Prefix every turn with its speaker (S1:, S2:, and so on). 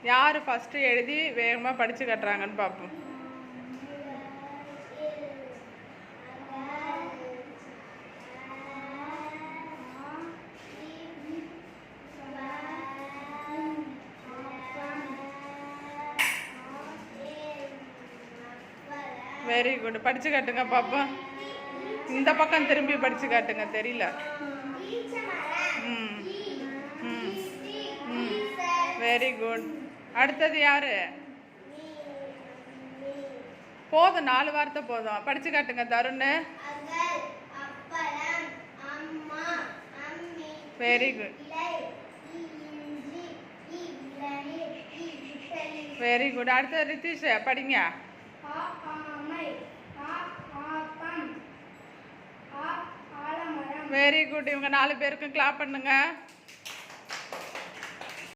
S1: யார் ஃபஸ்ட்டு எழுதி வேகமாக படித்து கட்டுறாங்கன்னு பார்ப்போம். Very good. படித்து காட்டுங்க பார்ப்போம். இந்த பக்கம் திரும்பி படித்து காட்டுங்க. தெரியல. ம் ம் ம் வெரி குட். அடுத்தது யாரு? போதும், 4 வார்த்தை போதும். படித்து காட்டுங்க Tarun. Very good. Very good. அடுத்தது ரித்திஷ் படிங்க. Very good. இவங்க 4 பேருக்கும் கிளாப் பண்ணுங்க.